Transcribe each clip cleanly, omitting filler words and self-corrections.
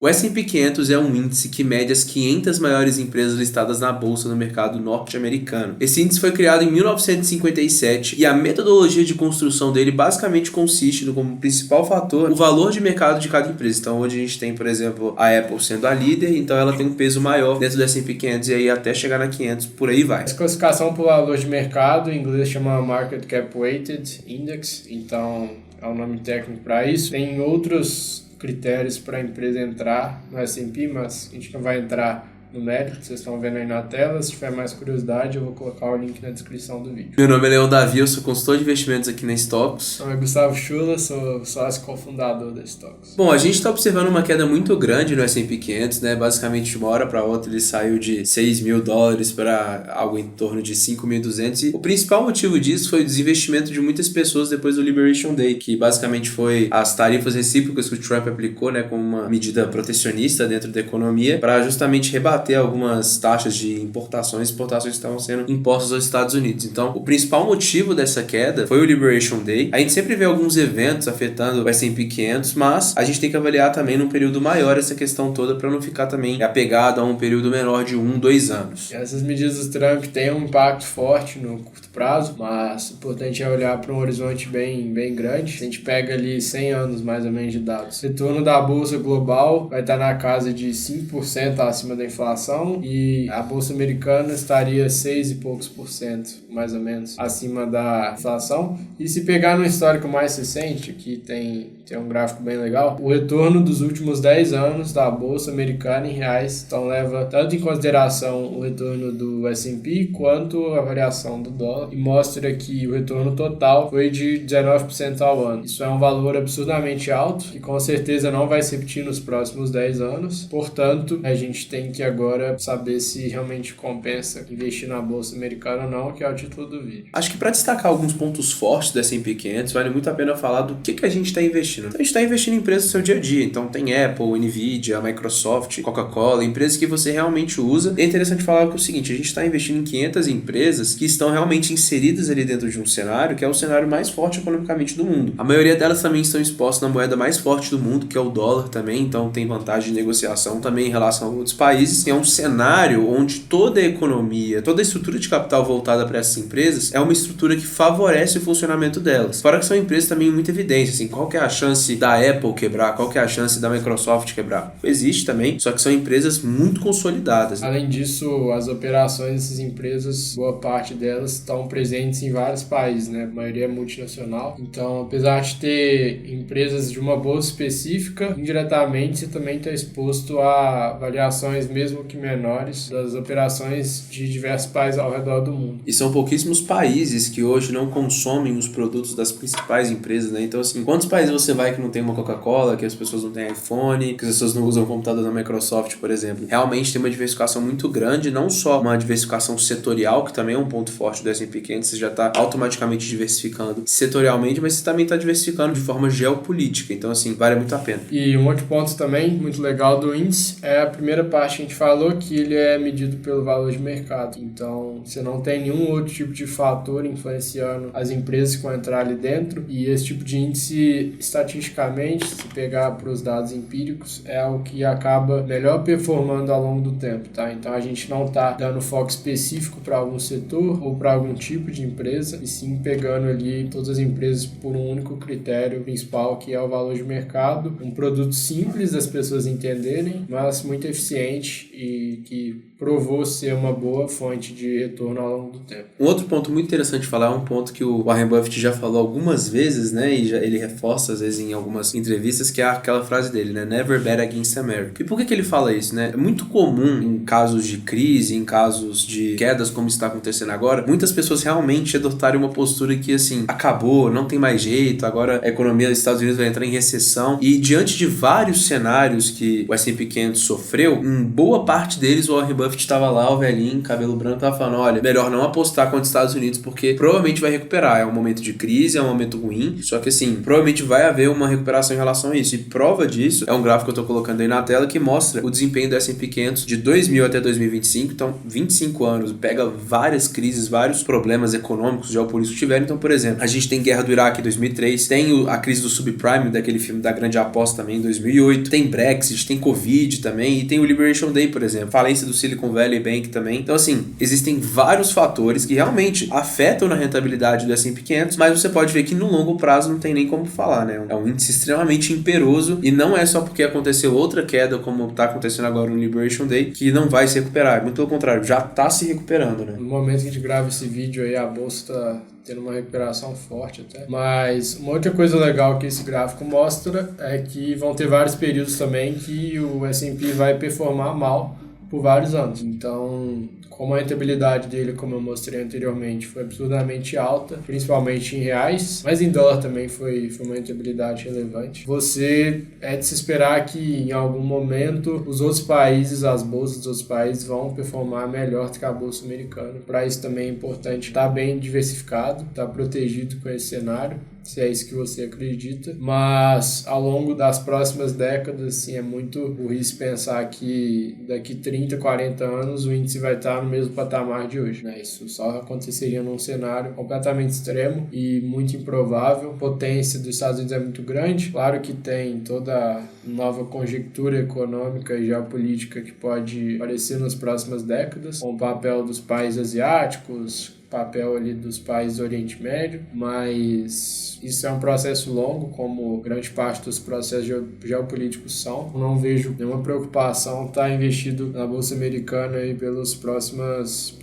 O S&P 500 é um índice que mede as 500 maiores empresas listadas na bolsa no mercado norte-americano. Esse índice foi criado em 1957 e a metodologia de construção dele basicamente consiste no como principal fator o valor de mercado de cada empresa. Então hoje a gente tem, por exemplo, a Apple sendo a líder, então ela tem um peso maior dentro do S&P 500 e aí até chegar na 500, por aí vai. Essa classificação por valor de mercado, em inglês chama Market Cap Weighted Index, então é o nome técnico para isso. Tem outros critérios para a empresa entrar no S&P, mas a gente não vai entrar no mérito, vocês estão vendo aí na tela. Se tiver mais curiosidade, eu vou colocar o link na descrição do vídeo. Meu nome é Leão Davi, eu sou consultor de investimentos aqui na Stocks. Meu nome é Gustavo Chula, sou sócio cofundador da Stocks. Bom, a gente está observando uma queda muito grande no S&P 500, né? Basicamente, de uma hora para outra, ele saiu de $6.000 para algo em torno de 5.200. E o principal motivo disso foi o desinvestimento de muitas pessoas depois do Liberation Day, que basicamente foi as tarifas recíprocas que o Trump aplicou, né, como uma medida protecionista dentro da economia, para justamente rebater algumas taxas de importações que estavam sendo impostas aos Estados Unidos. Então, o principal motivo dessa queda foi o Liberation Day. A gente sempre vê alguns eventos afetando o S&P 500, mas a gente tem que avaliar também num período maior essa questão toda para não ficar também apegado a um período menor de 1-2 anos. Essas medidas do Trump têm um impacto forte no curto prazo, mas o importante é olhar para um horizonte bem grande. A gente pega ali 100 anos mais ou menos de dados. O retorno da bolsa global vai estar na casa de 5% acima da inflação e a bolsa americana estaria 6 e poucos por cento, mais ou menos, acima da inflação. E se pegar no histórico mais recente, que tem um gráfico bem legal, o retorno dos últimos 10 anos da bolsa americana em reais, então leva tanto em consideração o retorno do S&P quanto a variação do dólar, e mostra que o retorno total foi de 19% ao ano. Isso é um valor absurdamente alto, que com certeza não vai se repetir nos próximos 10 anos. Portanto, a gente tem que agora saber se realmente compensa investir na bolsa americana ou não, que é o título do vídeo. Acho que para destacar alguns pontos fortes do S&P 500, vale muito a pena falar do que a gente está investindo. Então, a gente está investindo em empresas do seu dia a dia. Então, tem Apple, Nvidia, Microsoft, Coca-Cola, empresas que você realmente usa. E é interessante falar que é o seguinte, a gente está investindo em 500 empresas que estão realmente inseridas ali dentro de um cenário que é o cenário mais forte economicamente do mundo. A maioria delas também estão expostas na moeda mais forte do mundo, que é o dólar também, então tem vantagem de negociação também em relação a outros países. É um cenário onde toda a economia, toda a estrutura de capital voltada para essas empresas é uma estrutura que favorece o funcionamento delas. Fora que são empresas também em muita evidência, assim, qual que é a chance da Apple quebrar, qual que é a chance da Microsoft quebrar? Existe também, só que são empresas muito consolidadas. Além disso, as operações dessas empresas, boa parte delas estão presentes em vários países, né? A maioria é multinacional. Então, apesar de ter empresas de uma bolsa específica, indiretamente você também está exposto a variações, mesmo que menores, das operações de diversos países ao redor do mundo. E são pouquíssimos países que hoje não consomem os produtos das principais empresas, né? Então, assim, quantos países você vai que não tem uma Coca-Cola, que as pessoas não têm iPhone, que as pessoas não usam computador da Microsoft, por exemplo? Realmente tem uma diversificação muito grande, não só uma diversificação setorial, que também é um ponto forte do S&P 500, você já está automaticamente diversificando setorialmente, mas você também está diversificando de forma geopolítica. Então, assim, vale muito a pena. E um outro ponto também muito legal do índice é a primeira parte que a gente falou, que ele é medido pelo valor de mercado. Então, você não tem nenhum outro tipo de fator influenciando as empresas que vão entrar ali dentro, e esse tipo de índice, estatisticamente, se pegar para os dados empíricos, é algo que acaba melhor performando ao longo do tempo, tá? Então, a gente não está dando foco específico para algum setor ou para algum tipo de empresa, e sim pegando ali todas as empresas por um único critério principal, que é o valor de mercado, um produto simples das pessoas entenderem, mas muito eficiente e que provou ser uma boa fonte de retorno ao longo do tempo. Um outro ponto muito interessante de falar é um ponto que o Warren Buffett já falou algumas vezes, né, e ele reforça às vezes em algumas entrevistas, que é aquela frase dele, né, Never bet against America. E por que ele fala isso, né? É muito comum em casos de crise, em casos de quedas como está acontecendo agora, muitas pessoas realmente adotarem uma postura que, assim, acabou, não tem mais jeito, agora a economia dos Estados Unidos vai entrar em recessão, e diante de vários cenários que o S&P 500 sofreu, em boa parte deles o Warren Buffett estava lá, o velhinho, cabelo branco, estava falando, olha, melhor não apostar contra os Estados Unidos, porque provavelmente vai recuperar, é um momento de crise, é um momento ruim, só que assim, provavelmente vai haver haver uma recuperação em relação a isso. E prova disso é um gráfico que eu estou colocando aí na tela que mostra o desempenho do S&P 500 de 2000 até 2025. Então, 25 anos, pega várias crises, vários problemas econômicos, geopolíticos que tiveram. Então, por exemplo, a gente tem guerra do Iraque em 2003, tem a crise do subprime, daquele filme da Grande Aposta também em 2008, tem Brexit, tem Covid também, e tem o Liberation Day, por exemplo, falência do Silicon Valley Bank também. Então, assim, existem vários fatores que realmente afetam na rentabilidade do S&P 500, mas você pode ver que no longo prazo não tem nem como falar, né? É um índice extremamente imperoso, e não é só porque aconteceu outra queda, como está acontecendo agora no Liberation Day, que não vai se recuperar. Muito pelo contrário, já está se recuperando, né? No momento que a gente grava esse vídeo aí, a bolsa está tendo uma recuperação forte até. Mas uma outra coisa legal que esse gráfico mostra é que vão ter vários períodos também que o S&P vai performar mal por vários anos. Então, como a rentabilidade dele, como eu mostrei anteriormente, foi absurdamente alta, principalmente em reais, mas em dólar também foi uma rentabilidade relevante. Você é de se esperar que em algum momento os outros países, as bolsas dos outros países vão performar melhor do que a bolsa americana. Para isso também é importante estar bem diversificado, estar protegido com esse cenário, se é isso que você acredita, mas ao longo das próximas décadas, assim, é muito burrice pensar que daqui 30, 40 anos o índice vai estar no mesmo patamar de hoje, né? Isso só aconteceria num cenário completamente extremo e muito improvável. A potência dos Estados Unidos é muito grande, claro que tem toda a nova conjectura econômica e geopolítica que pode aparecer nas próximas décadas, com o papel dos países asiáticos, papel ali dos países do Oriente Médio, mas isso é um processo longo, como grande parte dos processos geopolíticos são. Eu não vejo nenhuma preocupação estar investido na Bolsa Americana aí pelas próximas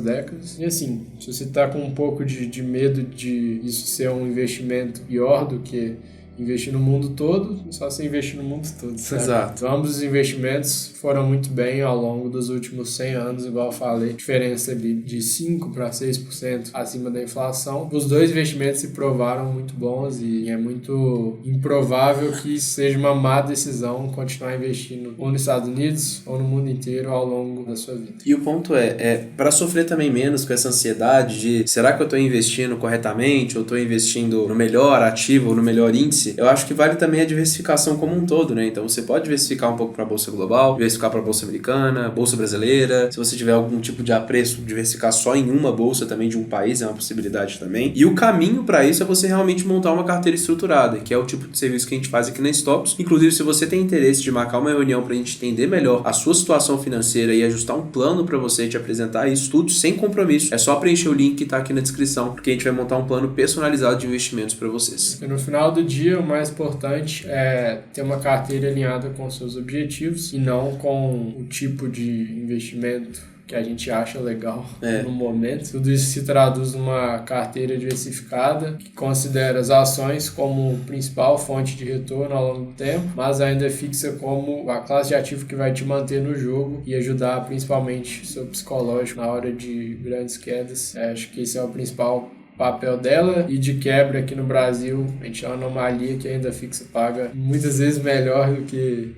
décadas. E assim, se você está com um pouco de medo de isso ser um investimento pior do que investir no mundo todo, só se investir no mundo todo, certo? Exato. Então, ambos os investimentos foram muito bem ao longo dos últimos 100 anos, igual eu falei, diferença ali de 5% para 6% acima da inflação. Os dois investimentos se provaram muito bons e é muito improvável que seja uma má decisão continuar investindo ou nos Estados Unidos ou no mundo inteiro ao longo da sua vida. E o ponto é para sofrer também menos com essa ansiedade de será que eu estou investindo corretamente ou estou investindo no melhor ativo ou no melhor índice, eu acho que vale também a diversificação como um todo, né? Então você pode diversificar um pouco para a Bolsa Global, diversificar para a Bolsa Americana, Bolsa Brasileira. Se você tiver algum tipo de apreço, diversificar só em uma bolsa também de um país é uma possibilidade também. E o caminho para isso é você realmente montar uma carteira estruturada, que é o tipo de serviço que a gente faz aqui na Stops. Inclusive, se você tem interesse de marcar uma reunião para a gente entender melhor a sua situação financeira e ajustar um plano para você te apresentar isso tudo sem compromisso, é só preencher o link que está aqui na descrição, porque a gente vai montar um plano personalizado de investimentos para vocês. E no final do dia, o mais importante é ter uma carteira alinhada com seus objetivos e não com o tipo de investimento que a gente acha legal no momento. Tudo isso se traduz numa carteira diversificada que considera as ações como principal fonte de retorno ao longo do tempo, mas ainda fixa como a classe de ativo que vai te manter no jogo e ajudar principalmente o seu psicológico na hora de grandes quedas. Acho que esse é o principal papel dela, e de quebra aqui no Brasil a gente é uma anomalia que a renda fixa paga muitas vezes melhor do que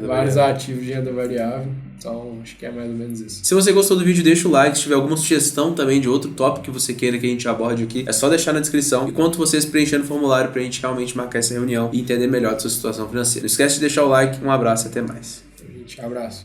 vários ativos de renda variável. Então, acho que é mais ou menos isso. Se você gostou do vídeo, deixa o like. Se tiver alguma sugestão também de outro tópico que você queira que a gente aborde aqui, é só deixar na descrição. Enquanto vocês preenchendo o formulário pra gente realmente marcar essa reunião e entender melhor da sua situação financeira. Não esquece de deixar o like. Um abraço e até mais. Gente, abraço.